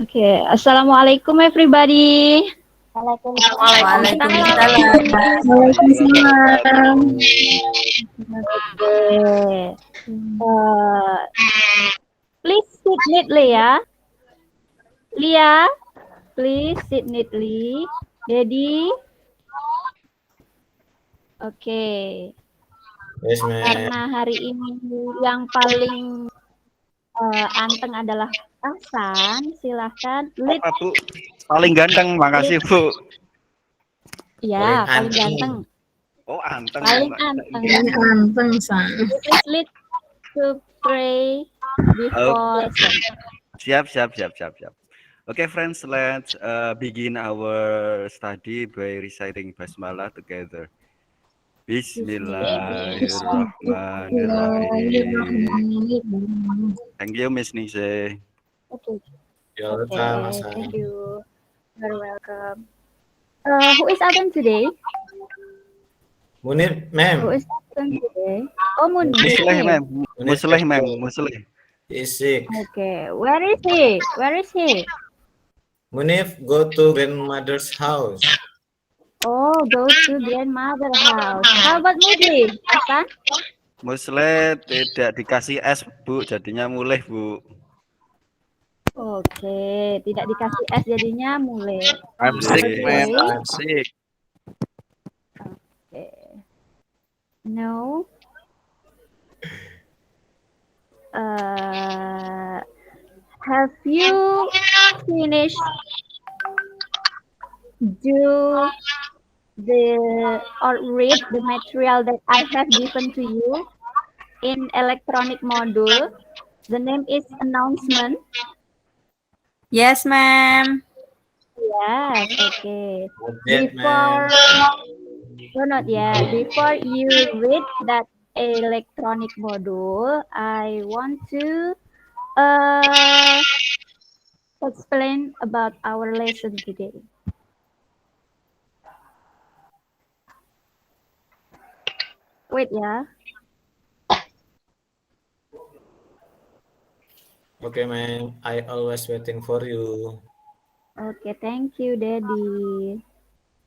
Okay, Assalamualaikum everybody. Waalaikumsalam. Waalaikumsalam. Okay. Please sit neatly ya. Lia, please sit neatly. Daddy. Oke. Yes, ma'am. Karena hari ini yang paling anteng adalah Hasan, silahkan. Apa, Bu? Paling ganteng, makasih, Bu. Ya, paling Paling ganteng. Oh, anteng. Paling Mbak. anteng. Anteng, Sang. Please lead to pray before lesson. Siap. Okay, friends, let's begin our study by reciting Basmalah together. Bismillahirrahmanirrahim. Thank you, Miss Nise. Okay. You're Okay, welcome, thank Sang. you. You're welcome. Who is absent today? Munir, Who ma'am. is absent today? Oh, Munir. Musleh, ma'am. Musleh, ma'am. Musleh. He is sick. Okay, where is he? Where is he? Munif, go to grandmother's house. Oh, go to grandmother house. How about Mudli? Hasan? Musleh tidak dikasih es, Bu. Jadinya mulih, Bu. Oke, tidak dikasih es jadinya mulai. I'm sick, Okay. ma'am. I'm sick. Okay. No. Have you finished read the material that I have given to you in electronic module? The name is announcement. Yes, ma'am. Yes, okay. Not yet, ma'am. Not yet. Before you read that electronic module, I want to explain about our lesson today. Wait ya. Okay, ma'am. I always waiting for you. Okay, thank you, Daddy.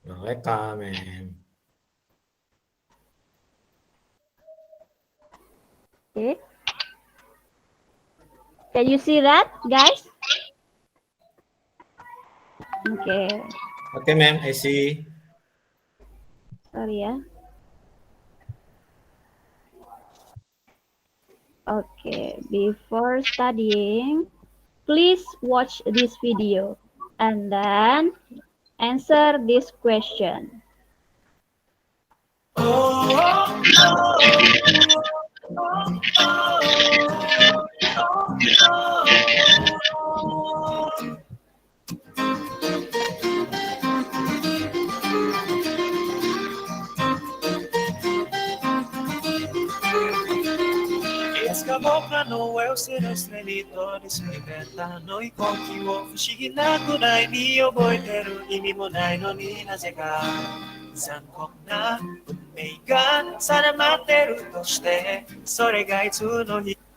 You're welcome, ma'am. Okay. Can you see that, guys? Okay. Okay, ma'am. I see. Sorry ya. Okay, before studying, please watch this video and then answer this question.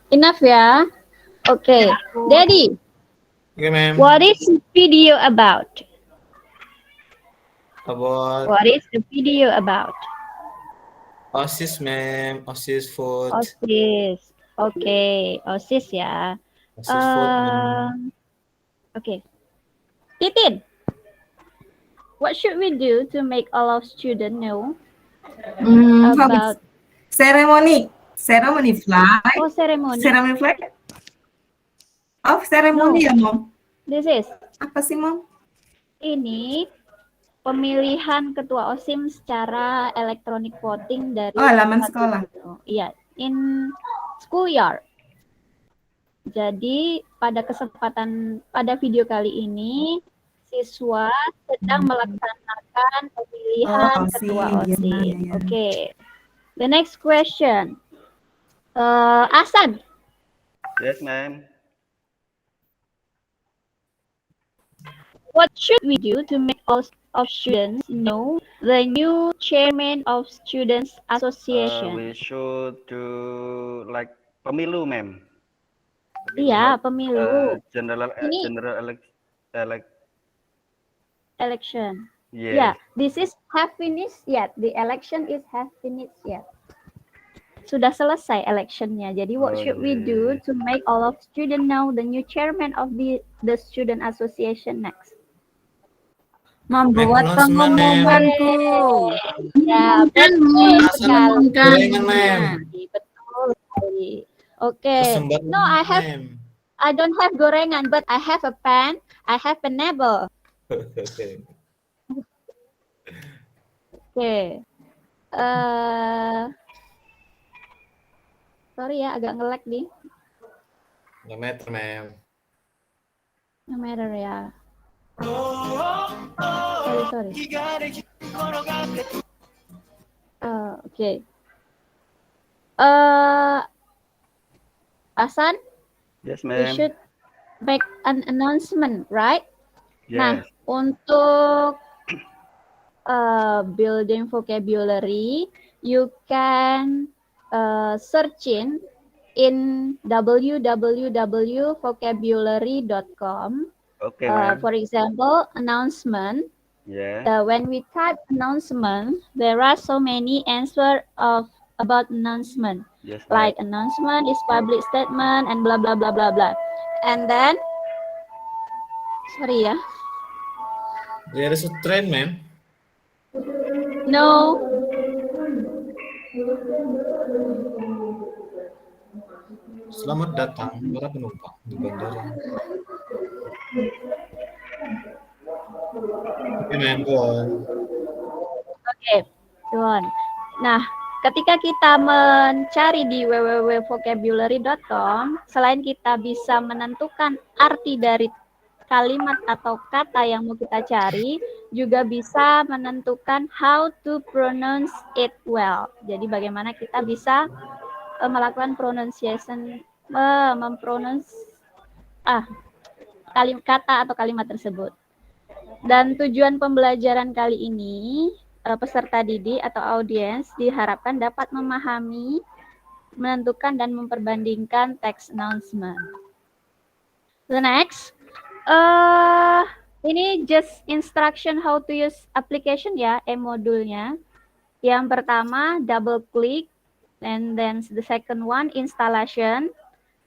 Enough ya. Okay, Daddy, Okay, ma'am. what is the video about? About What is the video about? OSIS, ma'am. OSIS food. OSIS. Okay, OSIS ya. OSIS food, ma'am. Okay. Titin, what should we do to make all of students know about Ceremony flag. oh ceremony? Ceremony flag. Oh, ceremony ya, Mom. This is Apa sih, Mom? ini pemilihan ketua OSIM secara elektronik voting dari Oh, halaman sekolah. Iya, in schoolyard. Jadi pada video kali ini siswa sedang melaksanakan pemilihan ketua OSIS. Iya. Okay. The next question. Hasan. Yes, ma'am. What should we do to make all of students know the new chairman of Students Association? We should do like pemilu, ma'am. Iya, pemilu. General Election. Yes. Yeah, this is have finished yet. The election is have finished yet. Sudah selesai electionnya. Jadi what Oh, should we do to make all of student know the new chairman of the student association next? Membuat announcement, pengumumanku. Ya, Dan betul sekali. Gorengan, ma'am. Betul sekali. Oke. Persembahan, No, ma'am. I don't have gorengan, but I have a pen. I have a nibble. Okay. Oke. Sorry ya, agak nge-lag nih. No matter, ma'am. No matter ya. Sorry. Oke. Hasan, Yes, we ma'am. should make an announcement, right? Nah, Yes. untuk building vocabulary, you can searching in www.vocabulary.com. Okay, ma'am. For example, announcement. Yeah. When we type announcement, there are so many answers about announcement. Yes, Like ma'am. announcement is public statement and blah blah blah blah blah. And then, sorry ya, There is a train, ma'am. no, Selamat datang para penumpang di bandara. Okay, ma'am, go on. Oke, Tuan. Nah, ketika kita mencari di www.vocabulary.com, selain kita bisa menentukan arti dari kalimat atau kata yang mau kita cari, juga bisa menentukan how to pronounce it well. Jadi bagaimana kita bisa melakukan pronunciation, kata atau kalimat tersebut. Dan tujuan pembelajaran kali ini, peserta didik atau audiens diharapkan dapat memahami, menentukan, dan memperbandingkan text announcement. The next, ini just instruction how to use application ya, modulnya. Yang pertama, double click, and then the second one, installation,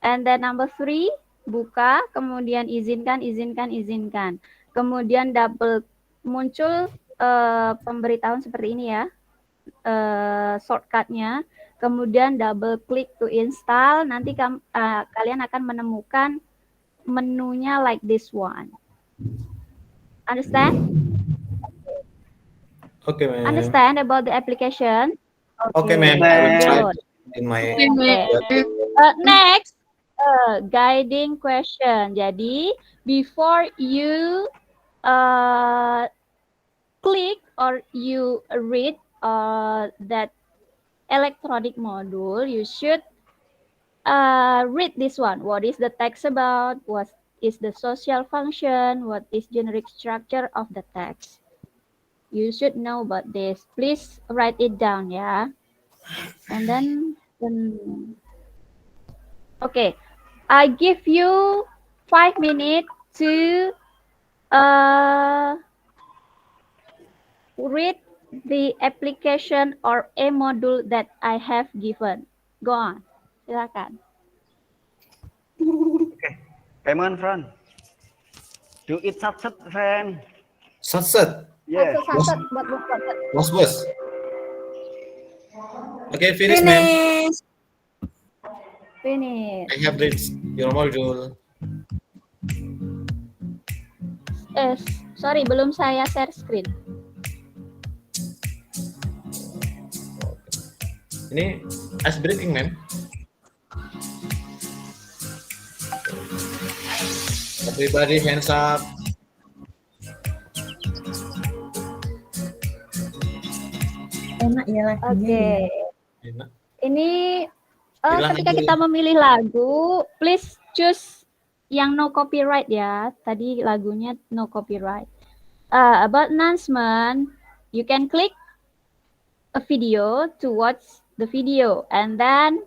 and then number 3, buka, kemudian izinkan. Kemudian double muncul pemberitahuan seperti ini ya, shortcutnya. Kemudian double click to install. Nanti kalian akan menemukan menunya like this one. Understand? Okay, ma'am. Understand about the application? Okay, ma'am. I will try to in my Next, guiding question. Jadi, before you click or you read that electronic module, you should read this one. What is the text about? What is the social function? What is generic structure of the text? You should know about this. Please write it down, yeah. And then okay, I give you 5 minutes to read the application or a module that I have given. Go on, silakan. Come on, friend. Do it sat-sat, friend. Sat-sat. Yes. Satu, buat. Bos. Okay, finish, ma'am. Finish. I have reached your module. Sorry, belum saya share screen. Ini ice breaking, ma'am. Everybody hands up. Enak ya lagunya. Oke. Enak. Ini Bilang ketika aja kita memilih lagu, please choose yang no copyright ya. Tadi lagunya no copyright. About announcement, you can click a video to watch the video, and then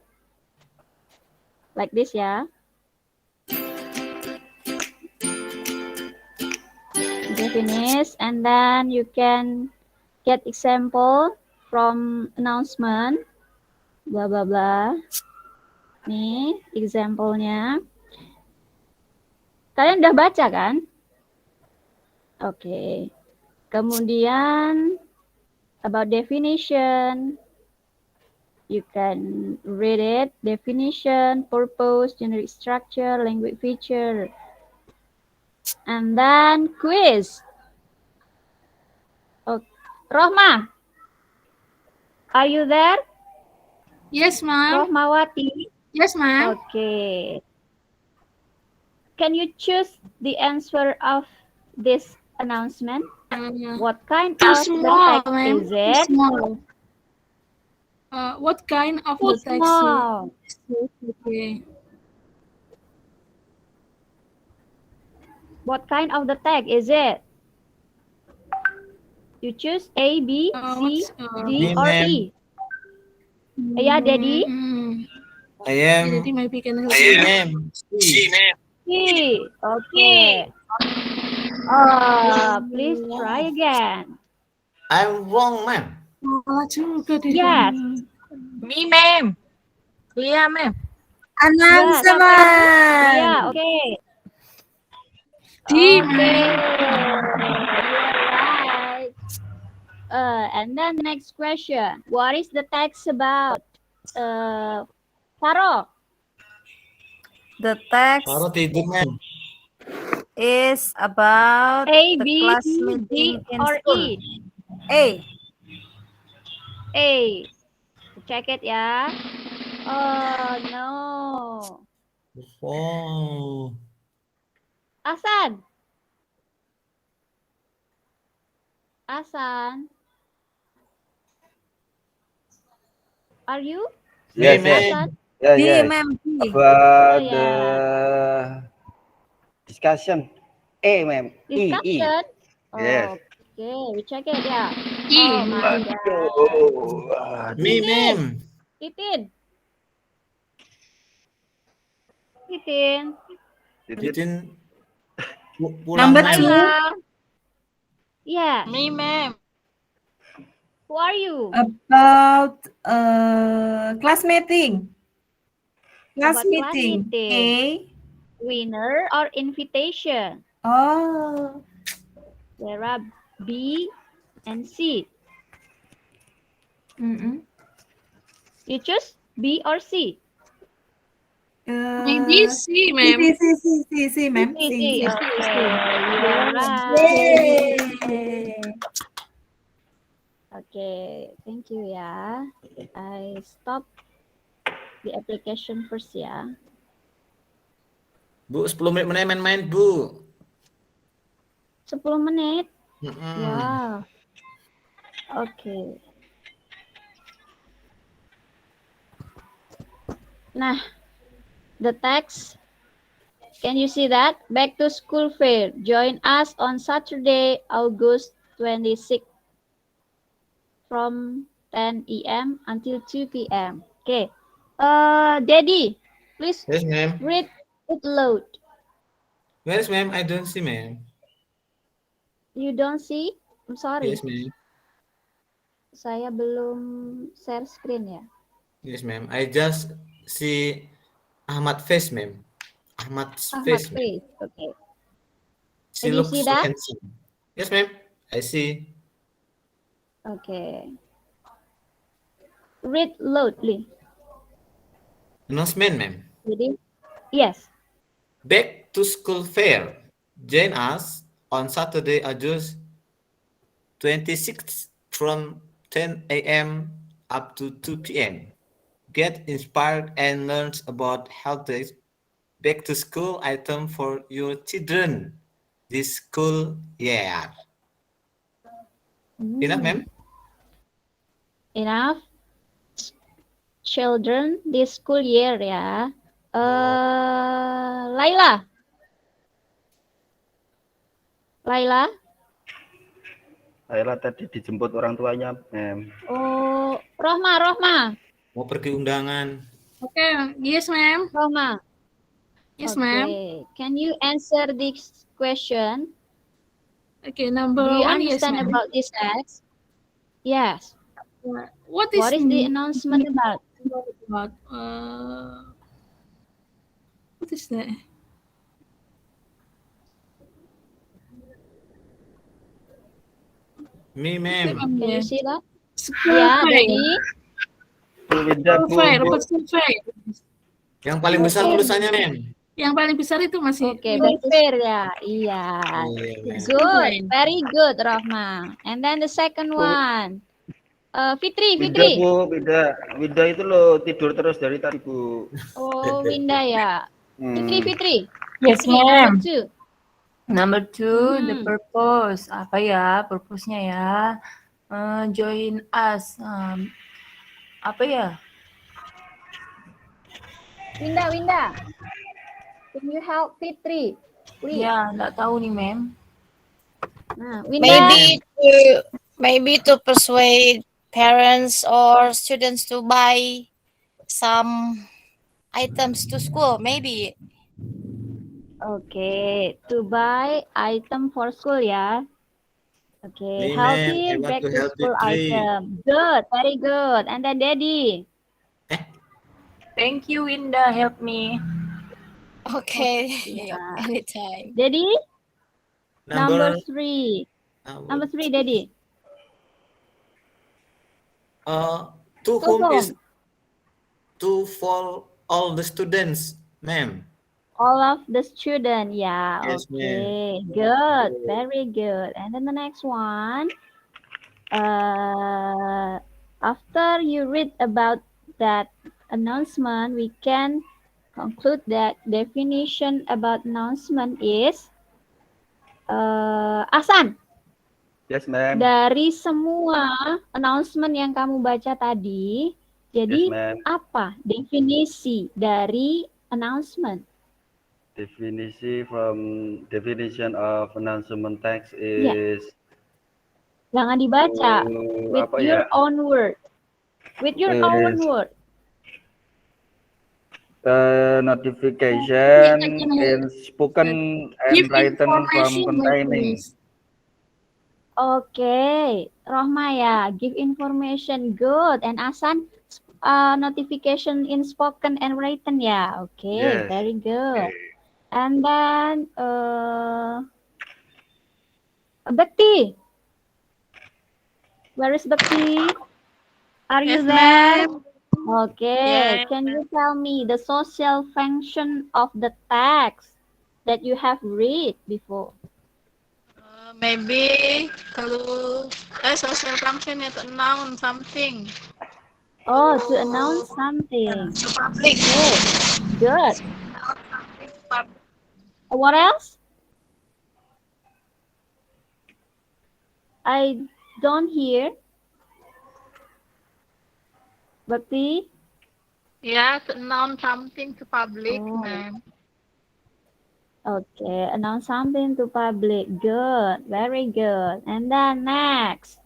like this ya. finish, and then you can get example from announcement. Blah blah blah. Nih example-nya. Kalian udah baca kan? Oke. Kemudian about definition. You can read it. Definition, purpose, generic structure, language feature. And then quiz. Okay. Rohma, are you there? Yes, ma'am. Rohmawati. Yes, ma'am. Okay. Can you choose the answer of this announcement? What kind Too of the small, text ma'am. is Too it? small. What kind of Too the text? small. Okay. What kind of the text is it? You choose A, B, C, D, Me, or ma'am. E. Yeah, Daddy. I am Jadi maybe can help C, you. ma'am. C, ma'am. C. Okay. Please try again. I'm wrong, ma'am. Salah juga deh. Yes. Me, ma'am. Iya, ma'am. Announce, Yeah, ma'am. Yeah, okay. D, Okay. ma'am. You're right. And then next question. What is the text about? Faro. The text Baru tidur, ma'am. is about A, the B, class C, D, meeting in or school. E? A. A. Check it ya. Oh no. Oh. Asan. Asan. Are you? Yes, Me, yes. Asan? Yeah, B, yes. ma'am. B. About Oh, the discussion. A, ma'am. E. Discussion? Yes. Okay, we check it ya. E. Oh my god. Oh, Me, ma'am. Titin. Titin. Titin pulang, Number ma'am. two. Laila. Yeah. Me, ma'am. Who are you? About class meeting. Class About class meeting. meeting. Winner or invitation? A. Oh. There are B and C. You choose B or C? Maybe C, ma'am. C, ma'am. C. C. Okay, you're right. Yay. Okay, thank you ya. I stop the application first ya. Bu, 10 menit mana main-main, Bu. 10 menit. Mm-mm. Wow. Oke. Nah, the text. Can you see that? Back to school fair. Join us on Saturday, August 26th from 10 a.m. until 2 p.m. Okay. Daddy, please Yes, ma'am. read it loud. Yes, ma'am. I don't see, ma'am. You don't see? I'm sorry. Yes, ma'am. Saya belum share screen ya. Yes, ma'am. I just see Ahmad face, ma'am. Ahmad's face, ma'am. Face. Okay. She Can you looks see so that? handsome. Yes, ma'am. I see. Okay. Read loudly. Announcement, ma'am. Jadi, yes. Back to school fair. Join us on Saturday, August 26th from 10 a.m. up to 2 p.m. Get inspired and learn about healthy back to school item for your children this school year. Enough, ma'am? Enough. Children this school year ya. Laila. Laila. Laila tadi dijemput orang tuanya, ma'am. Oh, Rohma. Mau pergi undangan. Okay. Yes, ma'am. Rohma. Yes, ma'am. Okay. Can you answer this question? Okay, number Do you one, yes, understand ma'am. about this text? Yes. What is What is the announcement about? about? What is that? Me, What's that, ma'am. ma'am? Can Yeah. you see that? School Yeah, fair. Daddy. Bu Winda, School Bu, fair, Bu. apa school fair? Yang paling besar Okay. tulisannya, ma'am. Yang paling besar itu masih Okay, very fair ya. Iya. Iya, ma'am. Good. Very good, Rahma. And then the second one. Fitri, Winda, Fitri. Bu, Winda itu loh tidur terus dari tadi, Bu. Oh, Winda ya. Fitri, Hmm. Fitri. Yes, Fitri, number ma'am. 2. Number 2, the Hmm. purpose. Apa ya purpose-nya ya? Join us. Apa ya? Winda. Can you help Fitri? Please. Ya, nggak tahu nih, ma'am. Nah, Winda. Maybe to persuade parents or students to buy some items to school, maybe. Okay, to buy item for school ya. Okay, Me, ma'am. I healthy want back to to help school Fitri. item. Good, very good. And then Daddy. Thank you, Winda. Help me. Okay, Yeah. anytime. Daddy, number Number 3. Number 3, two. Daddy. To To whom is whom? to for all the students, ma'am. All of the student. Yeah, Yes, ma'am. okay. Good, very good. And then the next one. After you read about that announcement, we can conclude that definition about announcement is Asan. Yes, ma'am. Dari semua announcement yang kamu baca tadi, jadi Yes, ma'am. apa definisi dari announcement? Definition of announcement text is Jangan dibaca. With apa your ya? own word. With your own Is word. notification in spoken and Give written from information, containing. please. Okay, Rohma ya, give information, good. And Asan, notification in spoken and written ya. Okay, Yes. very good. Okay. And then Bekti, where is Bekti? Are you Yes, there? ma'am. Okay, Yes, can you tell me the social function of the text that you have read before? Maybe kalau social function to announce something Oh, to announce something. to public. Okay, good. Public. What else? I don't hear. Bakti? Yeah, to announce something to public, Oh. ma'am. Okay, announce something to public. Good, very good. And then next,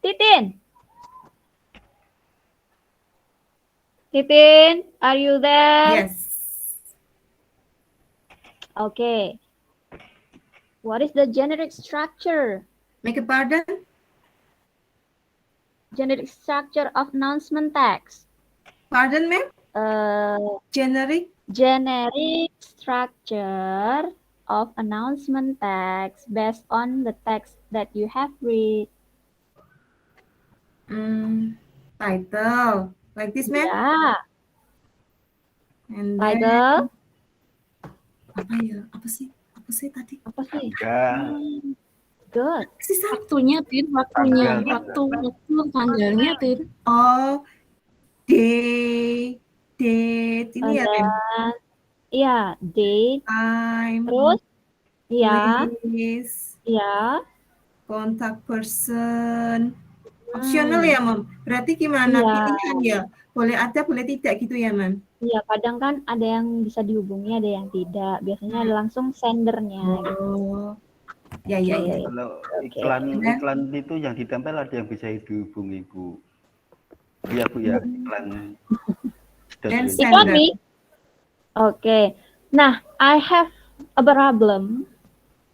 Titin. Titin, are you there? Yes. Okay. What is the generic structure? Make a pardon? Generic structure of announcement text. Pardon, ma'am? Generic Generic? structure of announcement text based on the text that you have read. Title. Like this, ma'am? Yeah, And then, title. apa ya? Apa sih tadi? Apa sih? Ya. Good. Apa sih, Sal? Waktunya, Tin. Waktunya. Tanggal. Waktu tanggalnya, Tin. Oh, date. Ini And ya, ma'am? then, iya, date. Time. Terus, iya, Place. iya. Contact person. Optional ya, Mam? Berarti gimana? Iya. Pilihan ya? Boleh ada, boleh tidak gitu ya, Mam? Iya, kadang kan ada yang bisa dihubungi, ada yang tidak. Biasanya ada langsung sendernya. Gitu. Oh. Ya, ya, ya. Kalau Oke. iklan itu yang ditempel ada yang bisa dihubungi, Bu. Iya, Bu ya, iklan. And Sudah Iklan nih. Oke. Nah, I have a problem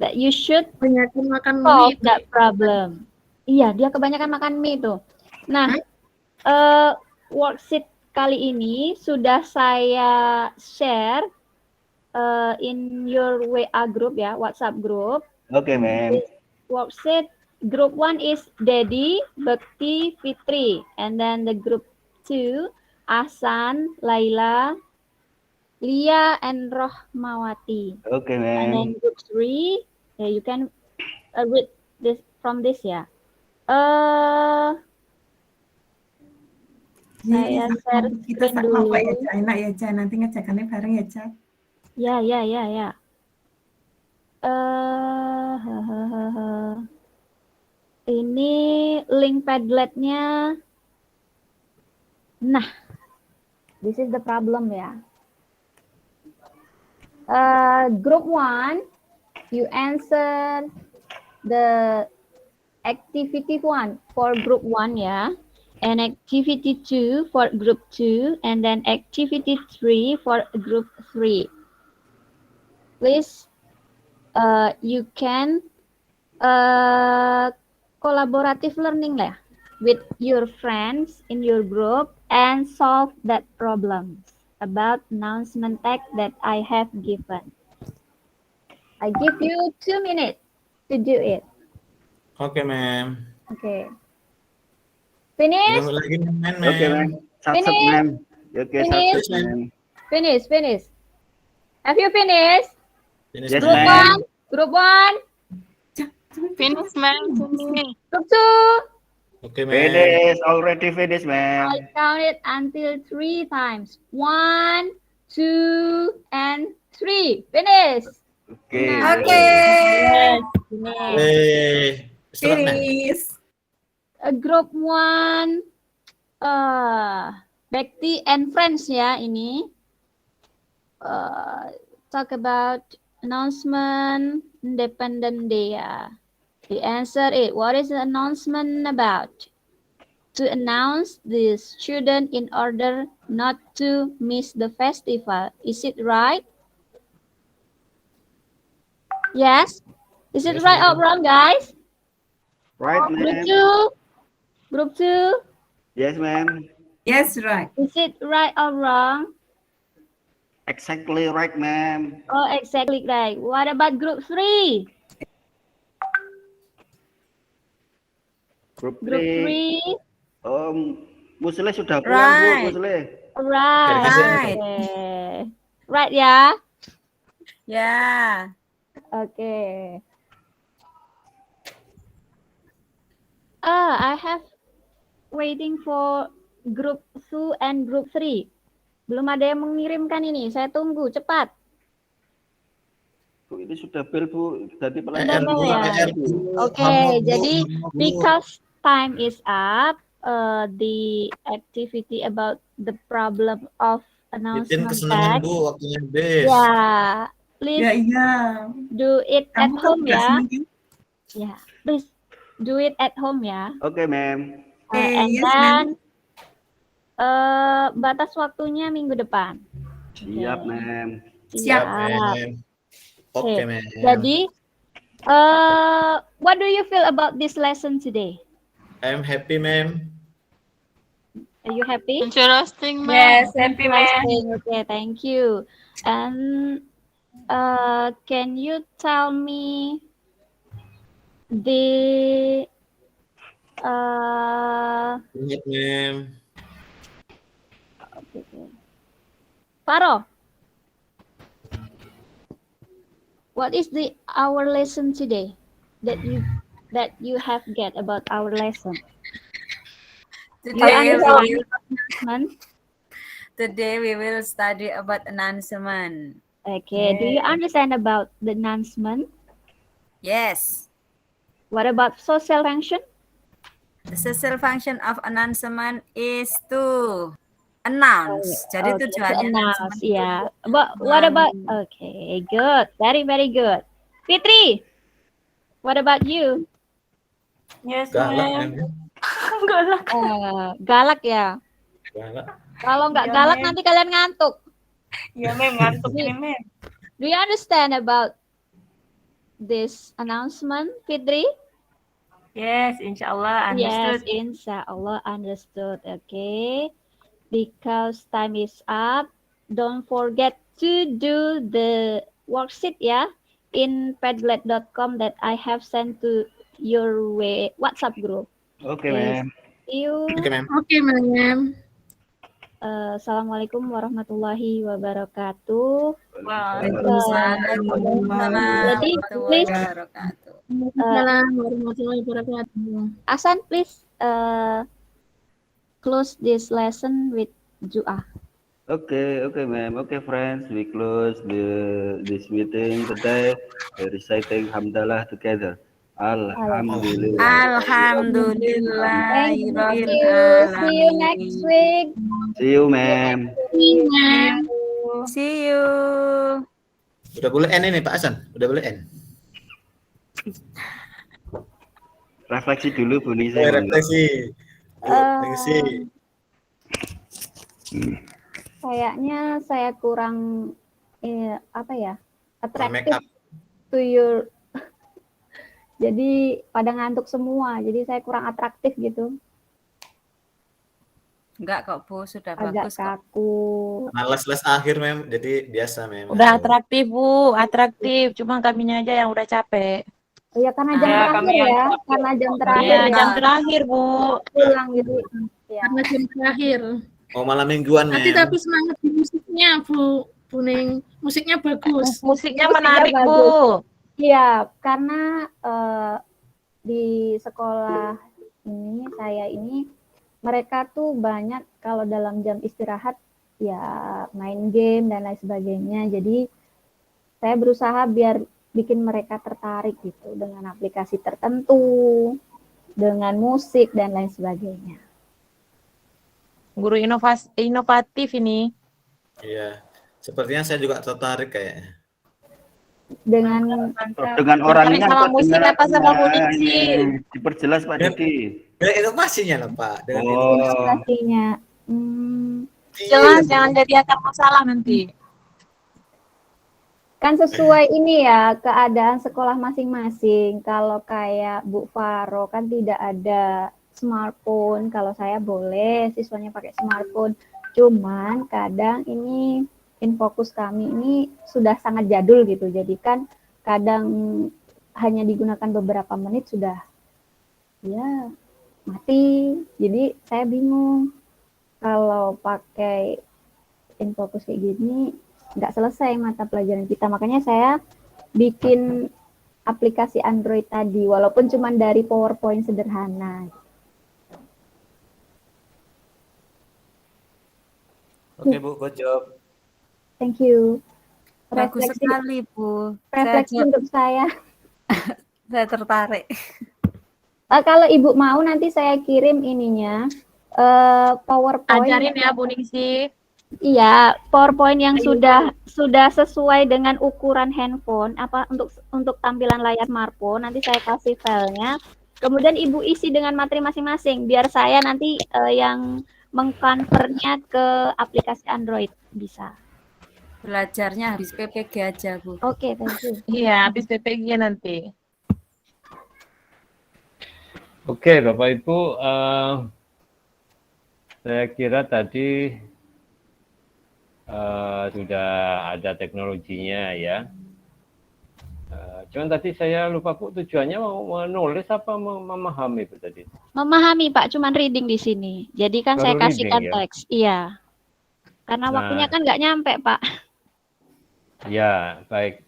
that you should Banyakin makan solve mie. that problem. Iya, dia kebanyakan makan mie tuh. Nah, worksheet kali ini sudah saya share in your WA group ya, WhatsApp group. Oke, ma'am. Worksheet group 1 is Dedi, Bekti, Fitri, and then the group 2 Asan, Laila, Lia, and Rohmawati. Oke, And ma'am. then group 3, yeah, you can read this from this ya. Saya share Kita screen sama dulu. Pak ya, Ca. Enak ya, Ca. Nanti ngecekannya bareng ya, Ca. Ya. Ini link Padlet-nya. Nah, this is the problem ya. Group 1, you answer the activity 1 for group 1 ya, and activity 2 for group 2, and then activity 3 for group 3. Please, you can collaborative learning lah with your friends in your group and solve that problems about announcement text that I have given. I give you 2 minutes to do it. Oke, ma'am. Okay. Finish? Belum lagi main, Oke, ma'am. Sat-sat, Finish. ma'am. Oke, Finish. sat-sat, ma'am. Finish. Have you finished? Finish, Yes, Group ma'am. 1? Group 1? Finish, ma'am. Finish. Group 2? Oke, ma'am. Finish, already finished, ma'am. I counted until 3 times. 1, 2, and 3. Finish. Oke. Oke. Serat, ma'am. Finish. Group 1, Bekti and friends ya ini. Talk about announcement Independent Day ya. The answer is, what is the announcement about? To announce the student in order not to miss the festival. Is it right? Yes? Is it Yes, right or ma'am. wrong, guys? Right, Group ma'am. 2? Group 2? Yes, ma'am. Yes, right. Is it right or wrong? Exactly right, ma'am. Oh, exactly right. What about group 3? Group Group 3. 3? Musle sudah pulang, Bu, Right. Musle. Right. Right. Okay. Right ya? Yeah. Okay. I have waiting for group 2 and group 3. Belum ada yang mengirimkan ini. Saya tunggu cepat. Bu, ini sudah bel, Bu. Tadi Sudah pelajaran bel Bu, ya? apa, Bu? Oke, Hamok, Bu. jadi Hamok, Bu. because time is up, the activity about the problem of Bikin announcement kesenangan, text. Bu, waktunya habis. Ya, Ya, please iya. do it at Kamu kan home nggak ya. senang kan? Ya, please do it at home ya. Oke, ma'am. And yes, then batas waktunya minggu depan. Siap, ma'am. Siap. ma'am. Oke, Oke. ma'am. Jadi, what do you feel about this lesson today? I'm happy, ma'am. Are you happy? Interesting, ma'am. Yes, happy man. Interesting. Okay, thank you. And can you tell me the Ingat, ma'am. Faro, what is our lesson today that you have get about our lesson? Today Today we will study about announcement. Okay, do you understand about the announcement? Yes. What about social function? The social function of announcement is to announce. Jadi Okay, to tujuannya announce, announcement itu yeah. But what about? Okay, good, very good. Fitri, what about you? Yes, Galak, ma'am. ma'am. Galak. Galak ya. Galak. Kalau nggak Iya, galak Ma'am. nanti kalian ngantuk. Ya, ma'am, ngantuk ini, ma'am. Do you understand about this announcement, Fitri? Yes, inshallah Yes, understood. inshallah understood. Okay. Because time is up, don't forget to do the worksheet ya in padlet.com that I have sent to your WhatsApp group. Oke, Okay. ma'am. See you. Oke, ma'am. Oke, ma'am. Assalamualaikum warahmatullahi wabarakatuh. Waalaikumsalam Jadi, warahmatullahi please, wabarakatuh. Waalaikumsalam warahmatullahi wabarakatuh. Hasan, please close this lesson with Ju'ah. Okay, ma'am. Okay, friends. We close this meeting today by reciting Hamdalah together. Alhamdulillah. Alhamdulillah. Thank you. See you next week. See you, ma'am. See you. Udah boleh N ini Pak Hasan, udah boleh N. Refleksi dulu, Bu Nisa. Refleksi. Kayaknya saya kurang apa ya, Make attractive up. to your jadi pada ngantuk semua, jadi saya kurang atraktif gitu, Enggak kok, Bu, sudah agak bagus kok. kaku. Nah, les akhir mem, jadi biasa mem. Udah atraktif Bu, atraktif. Cuma kaminya aja yang udah capek. Ya karena jam Ya, terakhir kami yang ya, capek. karena jam terakhir Iya, ya, jam terakhir Bu. pulang gitu. Ya. Karena jam terakhir. Oh malam mingguan mem. Nanti tapi semangat di musiknya, Bu Ning. Musiknya bagus. Musiknya Musiknya menarik bagus. Bu. Iya, karena di sekolah ini saya ini mereka tuh banyak kalau dalam jam istirahat ya main game dan lain sebagainya. Jadi saya berusaha biar bikin mereka tertarik gitu dengan aplikasi tertentu, dengan musik dan lain sebagainya. Guru inovatif ini. Iya. Sepertinya saya juga tertarik kayaknya. Dengan orangnya sama musik apa sama Bu Ningsi? Diperjelas Pak Didi. Dengan inovasinya lah Pak. Dengan inovasinya. Jelas, jangan jadi akar masalah nanti. Kan sesuai ini ya keadaan sekolah masing-masing. Kalau kayak Bu Faro kan tidak ada smartphone. Kalau saya boleh siswanya pakai smartphone. Cuman kadang ini Infokus kami ini sudah sangat jadul gitu. Jadi kan kadang hanya digunakan beberapa menit sudah ya mati. Jadi saya bingung kalau pakai Infokus kayak gini nggak selesai mata pelajaran kita. Makanya saya bikin aplikasi Android tadi, walaupun cuma dari PowerPoint sederhana. Oke Bu, good job. Thank you. Bagus Refleksi, sekali, Bu. refleksi untuk saya. Saya tertarik. Kalau Ibu mau nanti saya kirim ininya PowerPoint. Ajarin ya Bu Ningsi. Iya, PowerPoint yang sudah sesuai dengan ukuran handphone apa untuk tampilan layar smartphone. Nanti saya kasih filenya. Kemudian Ibu isi dengan materi masing-masing biar saya nanti yang mengkonvernya ke aplikasi Android bisa. Belajarnya habis PPG aja, Bu. Oke, thank you. Iya, habis PPG nanti. Oke, Bapak Ibu, saya kira tadi sudah ada teknologinya ya. Cuman tadi saya lupa Bu, tujuannya mau menulis apa memahami Bu tadi? Memahami Pak, cuman reading di sini. Jadi kan saya Baru kasihkan reading, ya? teks. Iya. Karena Nah. waktunya kan nggak nyampe Pak. Ya, baik.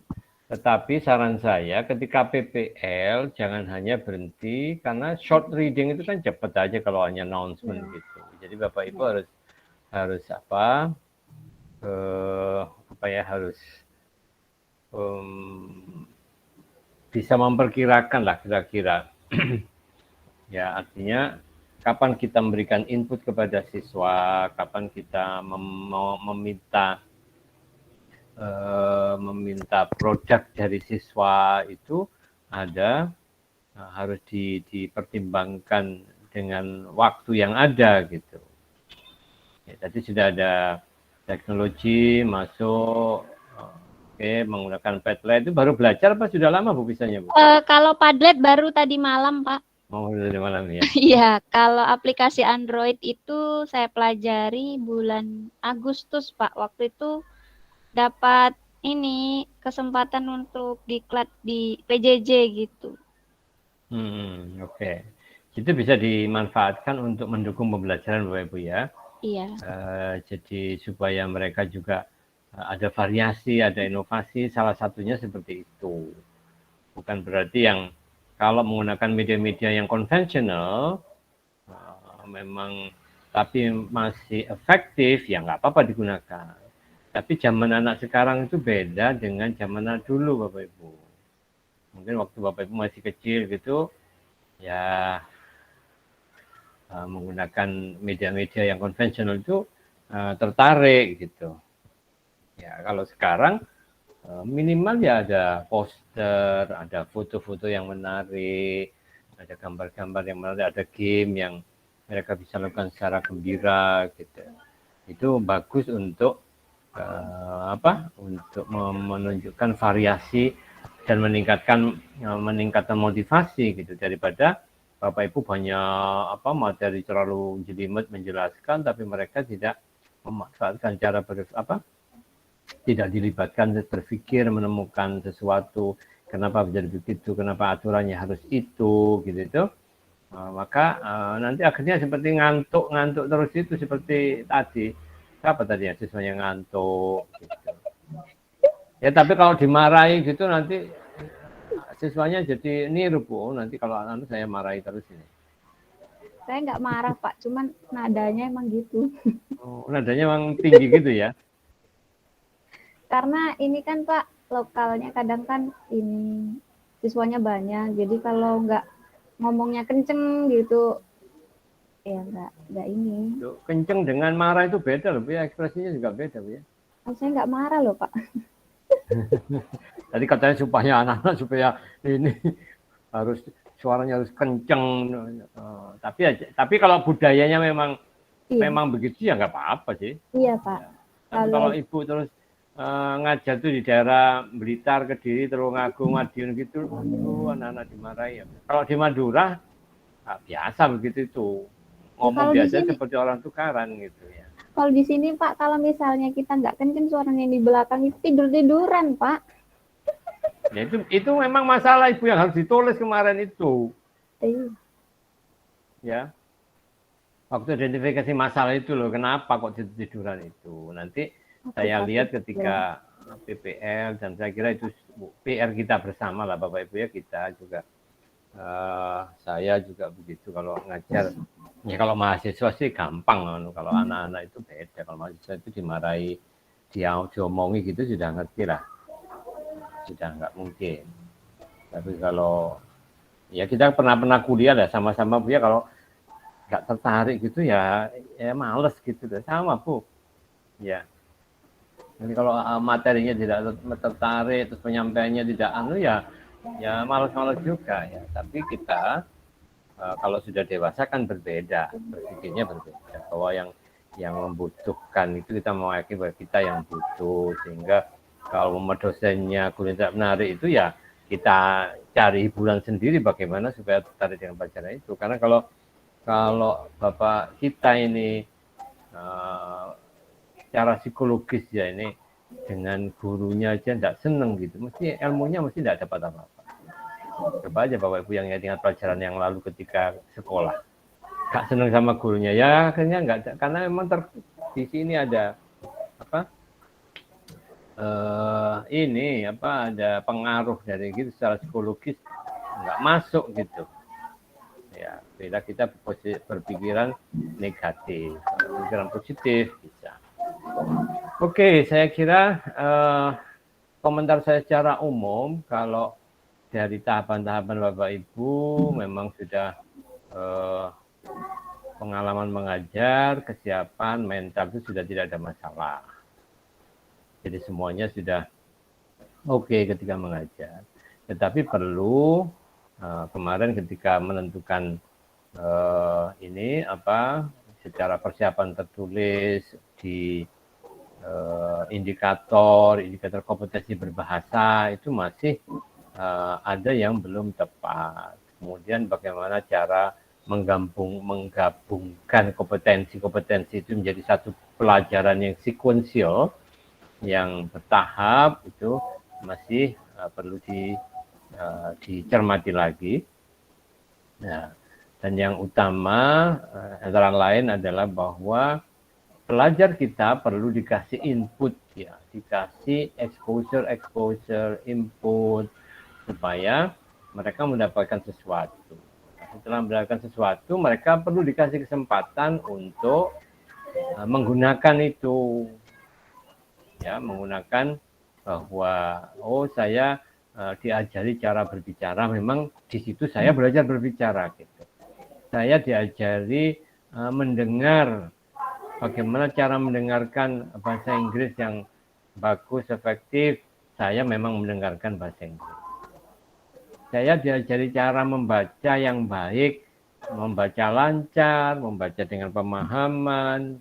Tetapi saran saya ketika PPL jangan hanya berhenti karena short reading itu kan cepat aja kalau hanya announcement gitu. Jadi Bapak Ibu harus apa? Harus bisa memperkirakan lah kira-kira. Ya, artinya kapan kita memberikan input kepada siswa, kapan kita meminta produk dari siswa itu harus dipertimbangkan dengan waktu yang ada gitu. Ya, tadi sudah ada teknologi masuk Oke, menggunakan Padlet itu baru belajar apa sudah lama Bu bisanya Bu? Kalau Padlet baru tadi malam, Pak. Oh, dari malam ya. Iya, kalau aplikasi Android itu saya pelajari bulan Agustus, Pak. Waktu itu dapat ini kesempatan untuk diklat di PJJ gitu. Oke. Itu bisa dimanfaatkan untuk mendukung pembelajaran Bapak Ibu ya. Iya. Jadi supaya mereka juga ada variasi, ada inovasi, salah satunya seperti itu. Bukan berarti yang kalau menggunakan media-media yang konvensional, memang tapi masih efektif, ya nggak apa-apa digunakan. Tapi zaman anak sekarang itu beda dengan zaman anak dulu Bapak Ibu. Mungkin waktu Bapak Ibu masih kecil gitu, ya menggunakan media-media yang konvensional itu tertarik gitu. Ya kalau sekarang minimal ya ada poster, ada foto-foto yang menarik, ada gambar-gambar yang menarik, ada game yang mereka bisa lakukan secara gembira gitu. Itu bagus untuk untuk menunjukkan variasi dan meningkatkan motivasi gitu, daripada Bapak Ibu banyak materi terlalu jelimet menjelaskan tapi mereka tidak memanfaatkan cara tidak dilibatkan berpikir menemukan sesuatu, kenapa jadi begitu, kenapa aturannya harus itu gitu itu. Maka nanti akhirnya seperti ngantuk terus, itu seperti tadi apa tadi ya, siswanya ngantuk gitu. Ya tapi kalau dimarahi gitu nanti siswanya jadi niru Bu. Nanti kalau saya marahi terus ini. Saya nggak marah Pak, cuman nadanya emang gitu. Oh, nadanya emang tinggi gitu ya? Karena ini kan Pak, lokalnya kadang kan ini siswanya banyak, jadi kalau nggak ngomongnya kenceng gitu, ya nggak ini. Kenceng dengan marah itu beda loh Bu ya, ekspresinya juga beda Bu ya. Saya nggak marah loh Pak. Tadi katanya supaya anak-anak supaya ini suaranya harus kenceng. Tapi kalau budayanya memang begitu ya nggak apa-apa sih. Iya Pak. Tapi kalau Ibu terus ngajar tuh di daerah Blitar, Kediri, Tulungagung, Madiun gitu, anak-anak dimarahi. Kalau di Madura biasa begitu itu, ngomong biasa seperti orang tukaran gitu ya. Kalau di sini Pak, kalau misalnya kita nggak kenceng suaranya di belakang itu tiduran Pak. Ya itu memang masalah Ibu yang harus ditulis kemarin itu. Ya. Waktu identifikasi masalah itu loh, kenapa kok tiduran itu. Nanti saya lihat ketika PPL, dan saya kira itu PR kita bersama lah Bapak Ibu ya, kita juga saya juga begitu kalau ngajar. Ya kalau mahasiswa sih gampang, kalau anak-anak itu beda. Kalau mahasiswa itu dimarahi, diomongi gitu sudah ngerti lah, sudah nggak mungkin. Tapi kalau ya kita pernah kuliah lah sama-sama Bu ya, kalau nggak tertarik gitu ya males gitu deh, sama Bu. Ya. Jadi kalau materinya tidak tertarik, terus penyampaiannya tidak ya malas-malas juga ya. Tapi kita kalau sudah dewasa kan berbeda, berpikirnya berbeda. Bahwa yang membutuhkan itu kita meyakini bahwa kita yang butuh, sehingga kalau dosennya kuliah tidak menarik itu ya kita cari hiburan sendiri bagaimana supaya tertarik dengan pelajaran itu. Karena kalau Bapak kita ini secara psikologis ya ini dengan gurunya aja tidak seneng gitu, mesti ilmunya tidak dapat apa-apa. Coba aja Bapak Ibu yang ingat pelajaran yang lalu ketika sekolah, gak seneng sama gurunya, ya akhirnya nggak, karena memang di sini ada ada pengaruh dari gitu secara psikologis, nggak masuk gitu. Ya, bila kita berpikiran negatif, pikiran positif bisa. Oke, saya kira komentar saya secara umum, kalau dari tahapan-tahapan Bapak Ibu memang sudah pengalaman mengajar, kesiapan mental itu sudah tidak ada masalah. Jadi semuanya sudah oke ketika mengajar. Tetapi perlu kemarin ketika menentukan secara persiapan tertulis di indikator kompetensi berbahasa itu masih ada yang belum tepat. Kemudian bagaimana cara menggabungkan kompetensi-kompetensi itu menjadi satu pelajaran yang sekuensial, yang bertahap, itu masih perlu dicermati lagi. Nah, dan yang utama antara lain adalah bahwa pelajar kita perlu dikasih input, ya, dikasih exposure, input, supaya mereka mendapatkan sesuatu. Setelah mendapatkan sesuatu, mereka perlu dikasih kesempatan untuk menggunakan itu, ya, menggunakan bahwa saya diajari cara berbicara, memang di situ saya belajar berbicara gitu. Saya diajari mendengar, bagaimana cara mendengarkan bahasa Inggris yang bagus, efektif, saya memang mendengarkan bahasa Inggris. Saya diajari cara membaca yang baik, membaca lancar, membaca dengan pemahaman,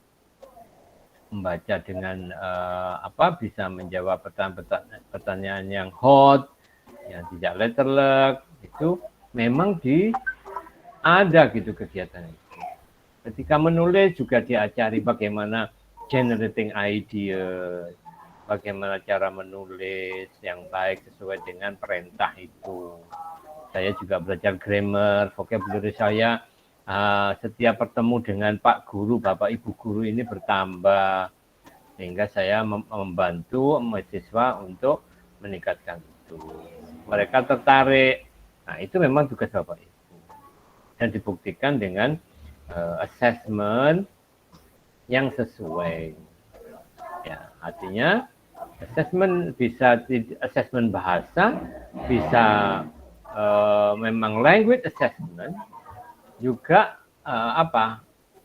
membaca dengan bisa menjawab pertanyaan yang hot, yang tidak letterlek, itu memang ada gitu kegiatan itu. Ketika menulis juga diajari bagaimana generating ideas, bagaimana cara menulis yang baik sesuai dengan perintah itu. Saya juga belajar grammar, vocabulary saya setiap bertemu dengan Pak Guru, Bapak Ibu Guru ini bertambah, sehingga saya membantu mahasiswa untuk meningkatkan itu. Mereka tertarik, nah itu memang tugas Bapak Ibu. Dan dibuktikan dengan assessment yang sesuai. Ya, artinya assessment bahasa, bisa memang language assessment, juga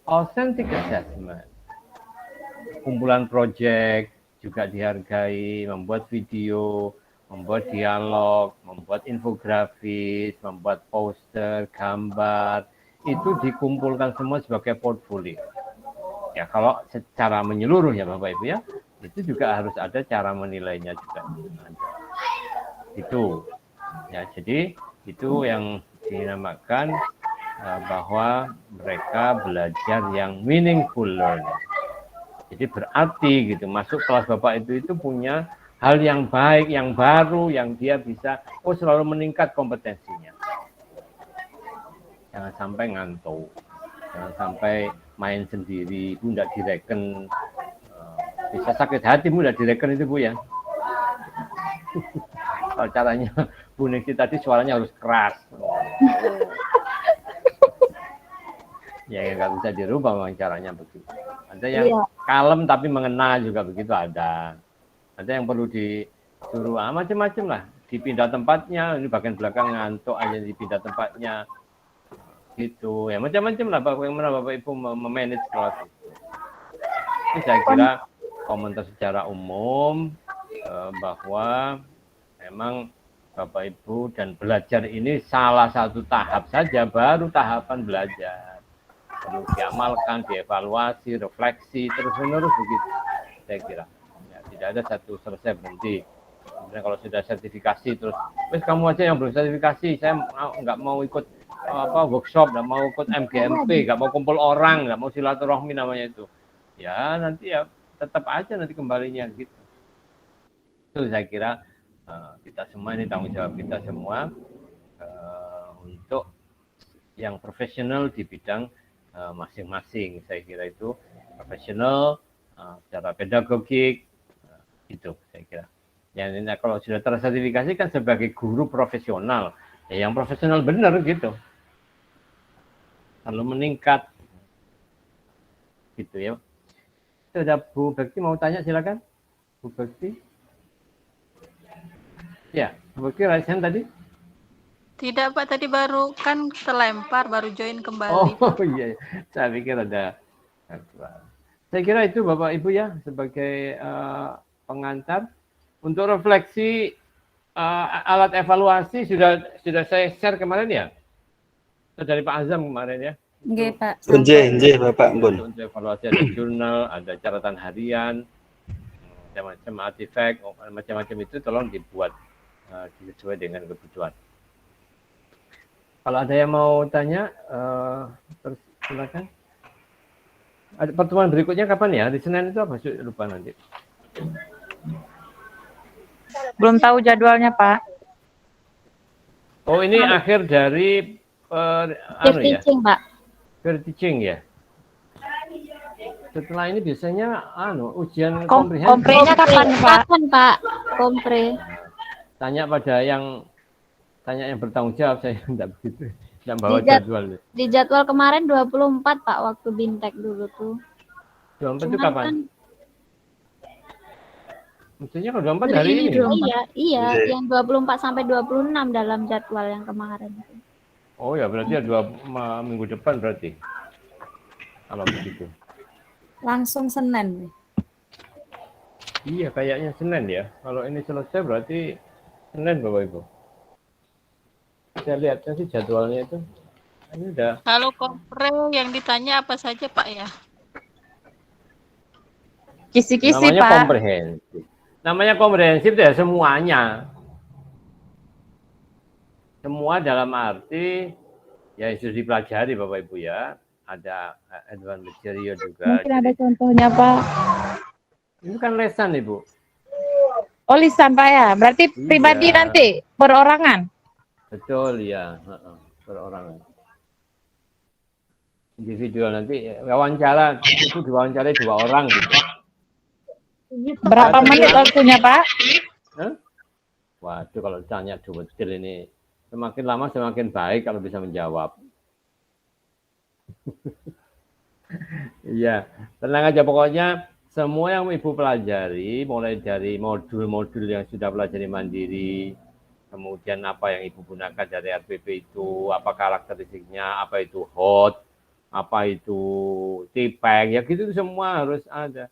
authentic assessment. Kumpulan project juga dihargai, membuat video, membuat dialog, membuat infografis, membuat poster, gambar, itu dikumpulkan semua sebagai portfolio. Ya, kalau secara menyeluruh ya Bapak Ibu ya, itu juga harus ada cara menilainya juga. Itu. Ya, jadi itu yang dinamakan bahwa mereka belajar yang meaningful learning. Jadi berarti gitu, masuk kelas Bapak itu punya hal yang baik, yang baru, yang dia bisa selalu meningkat kompetensinya. Jangan sampai ngantuk, jangan sampai main sendiri, Bu tidak direken, bisa sakit hati Bu tidak direken itu Bu ya. Kalau caranya Bu Ningsi tadi suaranya harus keras. Ya nggak bisa dirubah memang caranya begitu. Ada yang kalem tapi mengena juga begitu ada. Ada yang perlu disuruh macam-macam lah, dipindah tempatnya, ini bagian belakang ngantuk aja dipindah tempatnya. Gitu ya, macam-macam lah bagaimana Bapak Ibu memanage kelas itu. Ini saya kira komentar secara umum bahwa memang Bapak Ibu dan belajar ini salah satu tahap saja, baru tahapan belajar. Perlu diamalkan, dievaluasi, refleksi, terus-menerus begitu, saya kira. Ya, tidak ada satu selesai berhenti. Kemudian kalau sudah sertifikasi terus, kamu aja yang belum sertifikasi, saya nggak mau ikut workshop, nggak mau ikut MGMP, nggak mau kumpul orang, nggak mau silaturahmi namanya itu. Ya nanti ya tetap aja nanti kembalinya gitu. Itu saya kira kita semua ini tanggung jawab kita semua untuk yang profesional di bidang masing-masing. Saya kira itu profesional secara pedagogik itu saya kira. Yang ini kalau sudah tersertifikasi kan sebagai guru profesional, ya yang profesional benar gitu. Lalu meningkat gitu ya. Sudah Bu Bekti mau tanya silakan. Bu Bekti. Ya, Bu Bekti raise hand tadi. Tidak Pak, tadi baru kan terlempar, baru join kembali. Oh iya, saya pikir ada. Saya kira itu Bapak Ibu ya sebagai pengantar untuk refleksi alat evaluasi sudah saya share kemarin ya. Dari Pak Azam kemarin ya. Nggih, Pak. Nggih, Bapak, Mbun. Untuk evaluasi ada jurnal, ada catatan harian. macam-macam artifact, macam-macam itu tolong dibuat sesuai dengan kebutuhan. Kalau ada yang mau tanya, terus silakan. Ada pertemuan berikutnya kapan ya? Di Senin itu apa? Lupa nanti. Belum tahu jadwalnya, Pak. Oh, ini akhir dari Peer teaching, Pak. peer teaching ya. Setelah ini biasanya ujian komprehensif. Komprehnya kapan, Pak? Kapan, Pak? Kompre. Tanya yang bertanggung jawab, saya enggak begitu. Enggak bawa jadwal. Di jadwal kemarin 24, Pak, waktu Bintek dulu tuh. 24 itu Cuman kapan? kan Mestinya kalau 24 hari ini. Iya, yang 24 sampai 26 dalam jadwal yang kemarin. Oh ya, berarti ya 2 minggu depan berarti. Kalau begitu. Langsung Senin. Iya, kayaknya Senin ya. Kalau ini selesai berarti Senin, Bapak Ibu. Saya lihatnya sih jadwalnya itu. Ini udah. Kalau kompre yang ditanya apa saja Pak ya? Kisi-kisi, Namanya Pak. komprehensif. Namanya komprehensif itu ya semuanya. Semua dalam arti ya sudah dipelajari Bapak Ibu ya. Ada advanced material juga. Mungkin ada contohnya, Pak. Ini kan lesan Ibu. Oh, lisan, Pak ya. Berarti pribadi nanti, perorangan. Betul ya, perorangan. Individual nanti wawancara itu diwawancarai 2 orang gitu. Berapa menit waktunya, Pak? Waduh, kalau tanya detail ini semakin lama semakin baik kalau bisa menjawab. Iya, tenang aja pokoknya semua yang Ibu pelajari mulai dari modul-modul yang sudah pelajari mandiri, kemudian apa yang Ibu gunakan dari RPP itu, apa karakteristiknya, apa itu hot, apa itu tipek, ya gitu semua harus ada.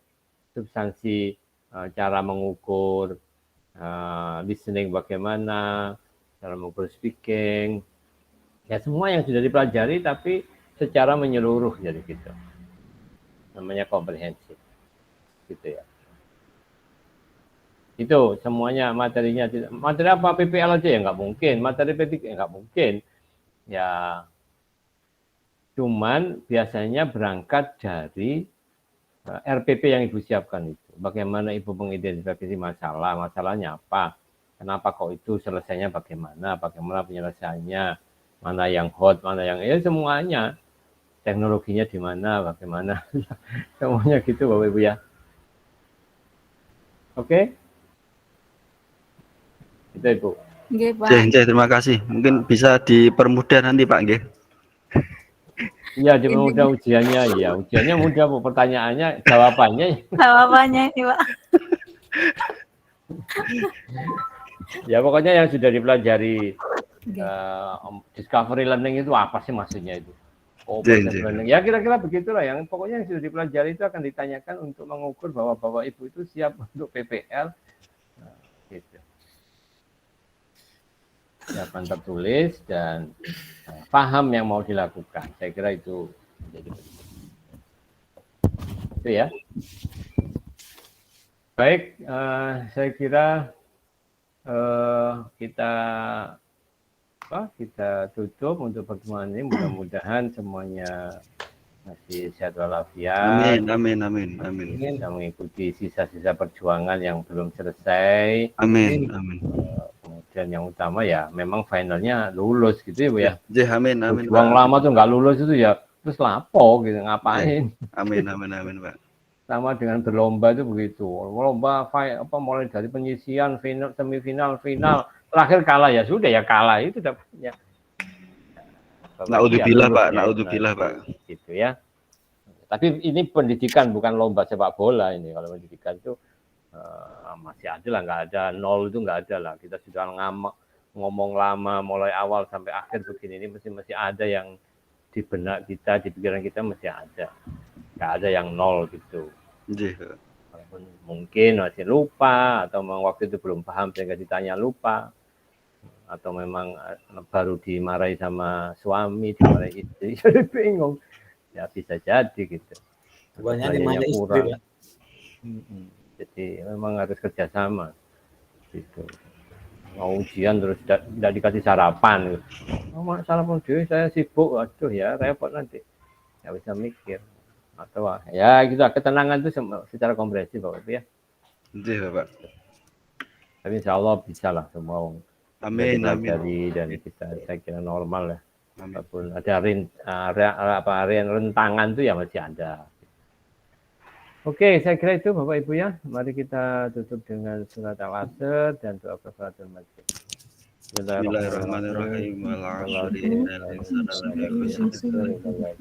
Substansi, cara mengukur, listening bagaimana, cara mengukur speaking, ya semua yang sudah dipelajari tapi secara menyeluruh jadi gitu. Namanya komprehensif, gitu ya. Itu semuanya materinya. Materi apa PPL aja ya nggak mungkin, materi P3 nggak mungkin. Ya, cuman biasanya berangkat dari RPP yang Ibu siapkan itu. Bagaimana Ibu mengidentifikasi masalahnya apa, kenapa kok itu selesainya bagaimana penyelesaiannya, mana yang hot, mana yang semuanya, teknologinya di mana, bagaimana, semuanya gitu Bapak Ibu ya. Oke? Itu Ibu. Nggih, Pak. Terima kasih. Mungkin bisa dipermudah nanti Pak, nggih. Iya, mudah ujiannya. Iya, ujiannya mudah, Bu. Pertanyaannya, jawabannya. Jawabannya ini, Pak. Ya, pokoknya yang sudah dipelajari discovery learning itu apa sih maksudnya itu? Learning. Ya, kira-kira begitulah. Yang pokoknya yang sudah dipelajari itu akan ditanyakan untuk mengukur bahwa Bapak Ibu itu siap untuk PPL. Nah, gitu. Siapan tertulis dan paham yang mau dilakukan. Saya kira itu menjadi penting. Itu ya. Baik, saya kira kita tutup untuk pertemuan ini. Mudah-mudahan semuanya masih sehat walafiat. Amin. Dan mengikuti sisa-sisa perjuangan yang belum selesai. Amin. Dan yang utama ya memang finalnya lulus gitu ya Bu ya. Amin. Uang lama tuh nggak lulus itu ya terus lapo gitu, ngapain. Amin Pak. Sama dengan berlomba itu begitu. Lomba mulai dari penyisian, final, semifinal, final, terakhir kalah ya sudah ya kalah itu dapatnya. Naudzubillah Pak. Gitu ya. Tapi ini pendidikan bukan lomba sepak bola ini. Kalau pendidikan itu masih ada lah, nggak ada nol itu nggak ada lah. Kita sudah ngomong lama mulai awal sampai akhir begini, ini masih ada yang di benak kita, di pikiran kita masih ada, nggak ada yang nol gitu. Walaupun mungkin masih lupa atau memang waktu itu belum paham sehingga ditanya lupa, atau memang baru dimarahi sama suami, dimarahi istri, jadi bingung, ya bisa jadi gitu. Banyak dimarahi istri lah. Jadi memang harus kerjasama gitu. Mau ujian terus tidak dikasih sarapan gitu. Oh, mak sarapan dulu, saya sibuk, waduh ya repot nanti, nggak bisa mikir. Atau ya gitu, ketenangan itu secara komprehensif Bapak Ibu ya. Nggih, Bapak. Tapi insya Allah bisa lah semua. Amin, Kita amin. pelajari dan kita saya kira normal ya. Amin. Walaupun ada rentangan itu ya masih ada. Oke, saya kira itu Bapak Ibu ya. Mari kita tutup dengan surat Al-Asr dan doa kafaratul majlis. Bismillahirrahmanirrahim.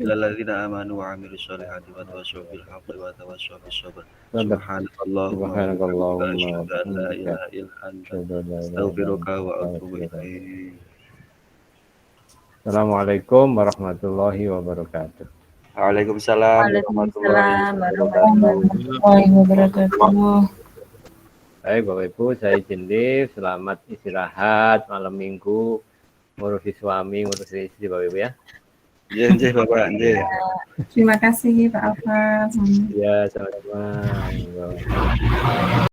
Illalladzina amanu wa 'amilus solihati wa tawassaw bil haqqi wa tawassaw bis sabr. Subhanakallahumma wa bihamdika, asyhadu an la ilaha illa anta, astaghfiruka wa atubu ilaik. Assalamualaikum warahmatullahi wabarakatuh. Waalaikumsalam Waalaikumsalam warahmatullahi wabarakatuh. Baik Bapak Ibu, saya izin live. Selamat istirahat malam minggu, ngurusi suami, ngurusi istri Bapak Ibu ya. Iya, nggih Bapak, nggih. Terima kasih Pak Alfred. Ya, sama-sama.